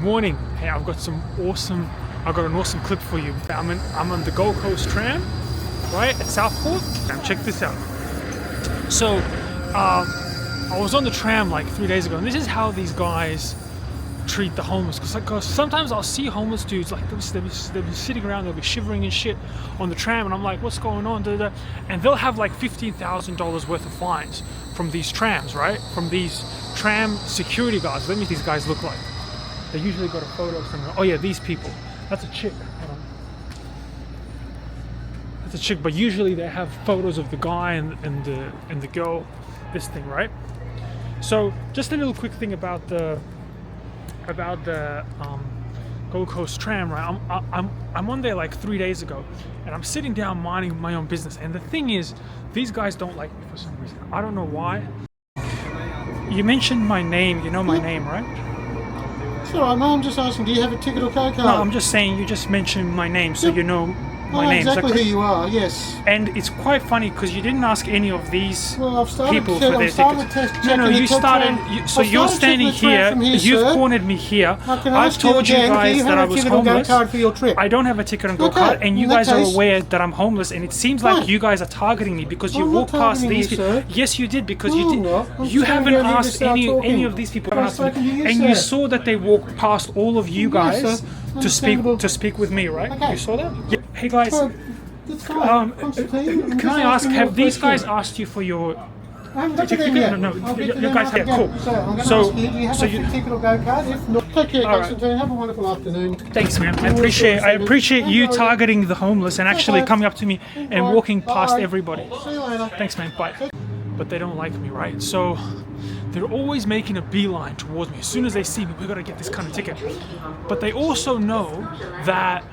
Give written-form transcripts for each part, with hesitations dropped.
morning. Hey, I've got an awesome clip for you. I'm on the Gold Coast tram, right, at Southport. And check this out. So, I was on the tram like 3 days ago, and this is how these guys treat the homeless. Because sometimes I'll see homeless dudes, like they'll be sitting around, they'll be shivering and shit on the tram, and I'm like, what's going on? And they'll have like $15,000 worth of fines from these trams, right? From these tram security guards. Let me these guys look like. They usually got a photo of somewhere. Oh yeah, these people. That's a chick. Hold on. That's a chick, but usually they have photos of the guy and the girl. This thing, right? So just a little quick thing about the Gold Coast tram, right? I'm on there like 3 days ago, and I'm sitting down minding my own business. And the thing is, these guys don't like me for some reason. I don't know why. You mentioned my name. You know my name, right? Sure, I'm just asking, do you have a ticket or go card? No, I'm just saying you just mentioned my name, so you know my name. Exactly who you are, yes. And it's quite funny because you didn't ask any of these people for their tickets. No, you started. So you're standing here. You've cornered me here. I've told you guys that I was homeless. I don't have a ticket and go card, and you guys are aware that I'm homeless. And it seems like you guys are targeting me because you walked past these people. Yes, you did, because you did. You haven't asked any of these people, and you saw that they walked past all of you guys to speak with me, right? You saw that? Yeah. Hey guys, can I ask, have these guys asked you for your... No, you guys, yeah, cool. So you... Take care, Constantine. Have a wonderful afternoon. Thanks, man. I appreciate you targeting the homeless and actually coming up to me and walking past everybody. See you later. Thanks, man. Bye. But they don't like me, right? So they're always making a beeline towards me. As soon as they see me, we gotta get this kind of ticket. But they also know that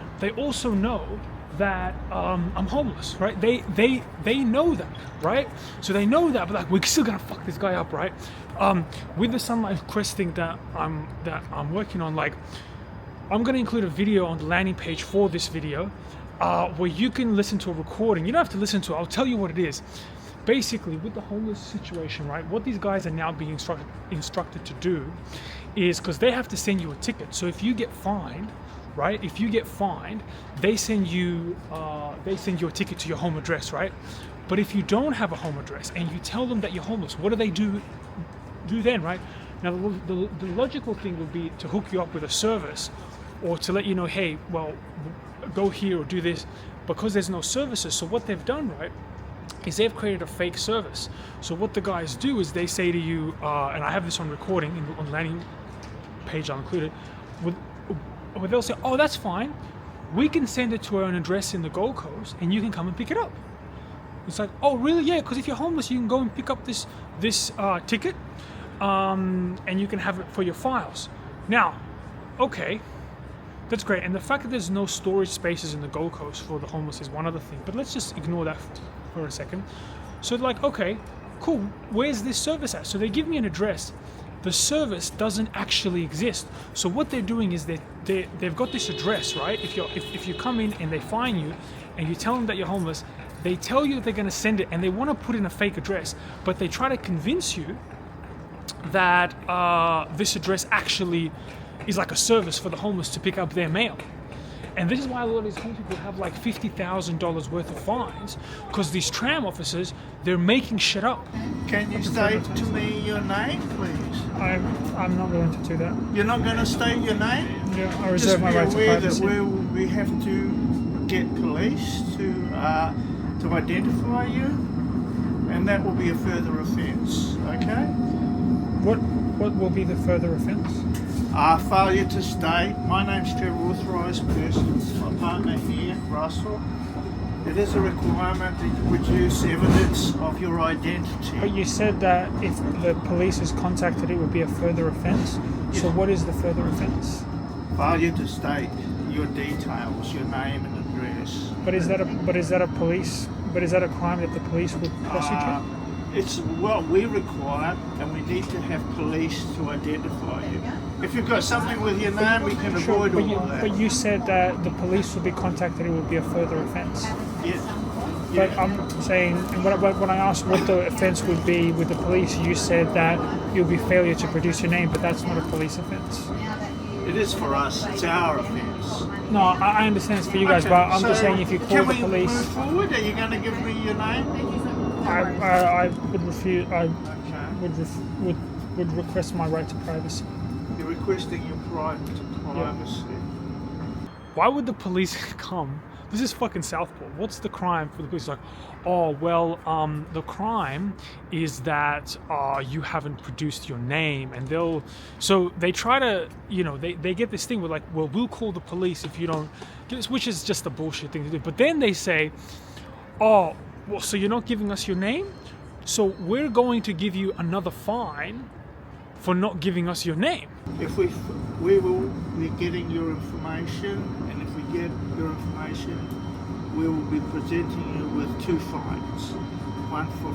I'm homeless, right? They know that, right? So they know that, but like, we're still gonna fuck this guy up, right? With the Sunlight Quest thing that I'm working on, like, I'm gonna include a video on the landing page for this video, where you can listen to a recording. You don't have to listen to it. I'll tell you what it is. Basically, with the homeless situation, right, what these guys are now being instructed to do is, because they have to send you a ticket. So if you get fined, right, they send you a ticket to your home address, right? But if you don't have a home address and you tell them that you're homeless, what do they do then, right? Now the logical thing would be to hook you up with a service, or to let you know, hey, well, go here or do this, because there's no services. So what they've done, right, is they've created a fake service. So what the guys do is they say to you, and I have this on recording on the landing page, I'll include it, where they'll say, oh, that's fine, we can send it to an address in the Gold Coast and you can come and pick it up. It's like, oh really? Yeah, because if you're homeless you can go and pick up this ticket, and you can have it for your files. Now, okay, that's great, and the fact that there's no storage spaces in the Gold Coast for the homeless is one other thing, but let's just ignore that for a second. So like, okay, cool, where's this service at? So they give me an address. The service doesn't actually exist. So what they're doing is they've got this address, right? If you come in and they find you and you tell them that you're homeless, they tell you that they're going to send it, and they want to put in a fake address, but they try to convince you that this address actually is like a service for the homeless to pick up their mail. And this is why a lot of these homeless people have like $50,000 worth of fines, because these tram officers, they're making shit up. Can you state to me your name, please? I'm not willing to do that. You're not going to state your name? Yeah, I reserve my right to privacy. Just be aware that we have to get police to identify you, and that will be a further offence, okay? What will be the further offence? Failure to state. My name's Trevor, authorised person. My partner here, Russell. It is a requirement that you produce evidence of your identity. But you said that if the police is contacted, it would be a further offence. Yes. So what is the further offence? Failure to state your details, your name and address. But is that a crime that the police would prosecute? It's what we require, and we need to have police to identify you. If you've got something with your name, we can avoid all of that. But you said that the police would be contacted, it would be a further offence. Yes. But I'm saying, when I asked what the offence would be with the police, you said that it would be failure to produce your name, but that's not a police offence. It is for us. It's our offence. No, I understand it's for you guys, Okay, but I'm so just saying if you call can the we police, move forward? Are you going to give me your name? I would refuse. I Okay. would request my right to privacy. You're requesting your privacy. Why would the police come? This is fucking Southport. What's the crime for the police? Like, oh well, the crime is that you haven't produced your name, and so they try to, you know, they get this thing where like, well, we'll call the police if you don't get this, which is just a bullshit thing to do. But then they say, oh, well, so you're not giving us your name, so we're going to give you another fine for not giving us your name. If we will be getting your information, and if we get your information, we will be presenting you with 2 fines. One for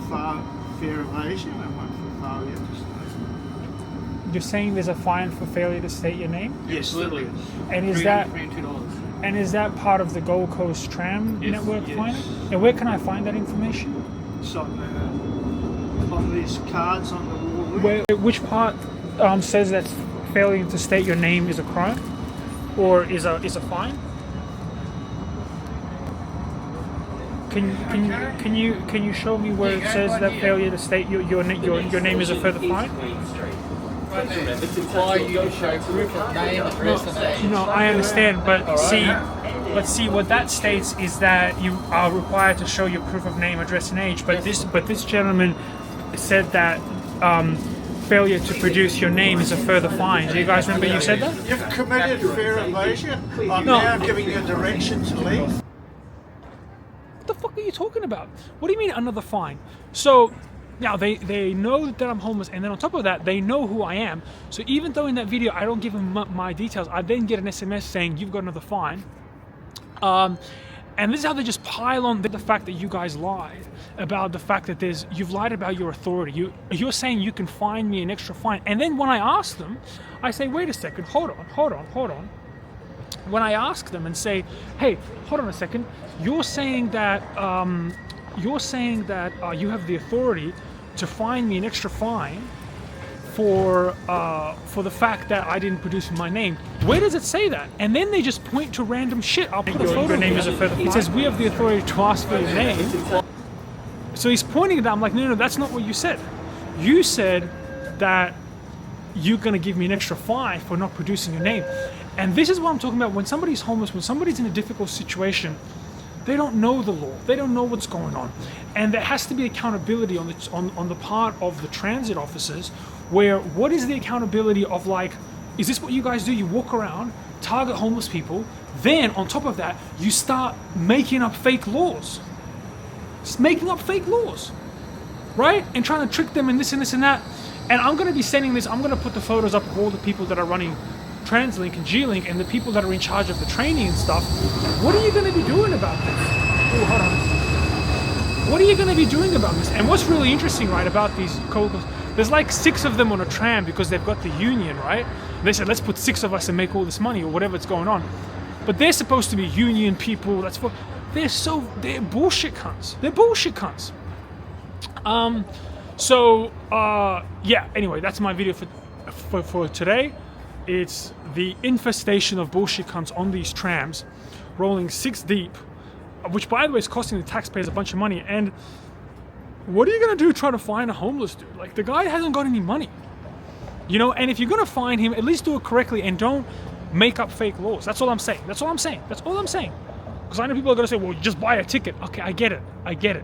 fare evasion and one for failure to state. You're saying there's a fine for failure to state your name? Yes, Absolutely. there is. And is that part of the Gold Coast Tram Yes, network yes. fine? And where can I find that information? So, on these cards on the wall. Which part says that failing to state your name is a crime, or is a fine? Can you show me where it says that failure to state your name is a further fine? Why you show proof of name, address, and age. You know, I understand, but see, what that states is that you are required to show your proof of name, address, and age. But this gentleman said that failure to produce your name is a further fine. Do you guys remember you said that? You've committed fare evasion. I'm No. now giving you direction to leave. What the fuck are you talking about? What do you mean another fine? So now they know that I'm homeless, and then on top of that, they know who I am. So even though in that video I don't give them my details, I then get an SMS saying you've got another fine. And this is how they just pile on the fact that you guys lied about the fact that you've lied about your authority. You're saying you can fine me an extra fine, and then when I ask them, I say, wait a second, hold on. When I ask them and say, hey, hold on a second, you're saying that you have the authority to fine me an extra fine for the fact that I didn't produce my name. Where does it say that? And then they just point to random shit. I'll put a photo. Your name is a further fine. It says we have the authority to ask for your name. So he's pointing at that. I'm like, no, that's not what you said. You said that you're going to give me an extra fine for not producing your name. And this is what I'm talking about. When somebody's homeless, when somebody's in a difficult situation, they don't know the law. They don't know what's going on. And there has to be accountability on the part of the transit officers, where what is the accountability of, like, is this what you guys do? You walk around, target homeless people, then on top of that, you start making up fake laws. Just making up fake laws, right? And trying to trick them and this and this and that. And I'm going to be sending this, I'm going to put the photos up of all the people that are running TransLink and G-Link and the people that are in charge of the training and stuff. What are you going to be doing about this? Oh, hold on. What are you going to be doing about this? And what's really interesting, right, about these co-workers, there's like 6 of them on a tram because they've got the union, right? They said, let's put 6 of us and make all this money or whatever's going on. But they're supposed to be union people. They're bullshit cunts. They're bullshit cunts. Yeah, anyway, that's my video for today. It's the infestation of bullshit cunts on these trams, rolling 6 deep, which by the way is costing the taxpayers a bunch of money. And what are you gonna do trying to find a homeless dude? Like, the guy hasn't got any money, you know. And if you're gonna find him, at least do it correctly and don't make up fake laws. That's all I'm saying. That's all I'm saying. Because I know people are gonna say, well, just buy a ticket. Okay, I get it.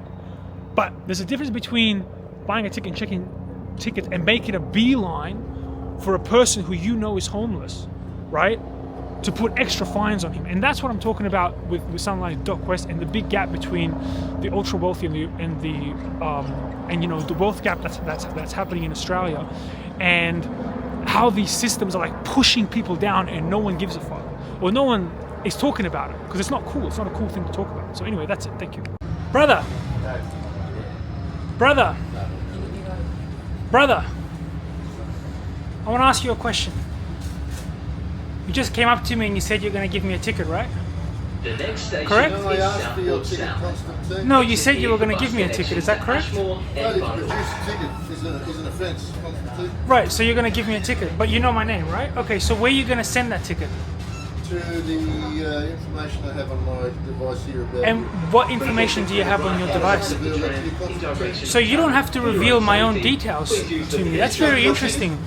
But there's a difference between buying a ticket and checking tickets and making a beeline for a person who you know is homeless, right? To put extra fines on him. And that's what I'm talking about with something like Doc West, and the big gap between the ultra wealthy and the wealth gap that's happening in Australia, and how these systems are like pushing people down and no one gives a fuck, or no one is talking about it because it's not cool. It's not a cool thing to talk about. So anyway, that's it. Thank you. Brother, I want to ask you a question. You just came up to me and you said you're going to give me a ticket, right? Correct? No, I asked for your ticket, Constantine. No, you said you were going to give me a ticket. Is that correct? Failure to produce a ticket is an offence, Constantine. Right, so you're going to give me a ticket, but you know my name, right? Okay, so where are you going to send that ticket? To the information I have on my device here about And what information do you have on your device? the So you don't have to reveal my own details to me. That's very interesting.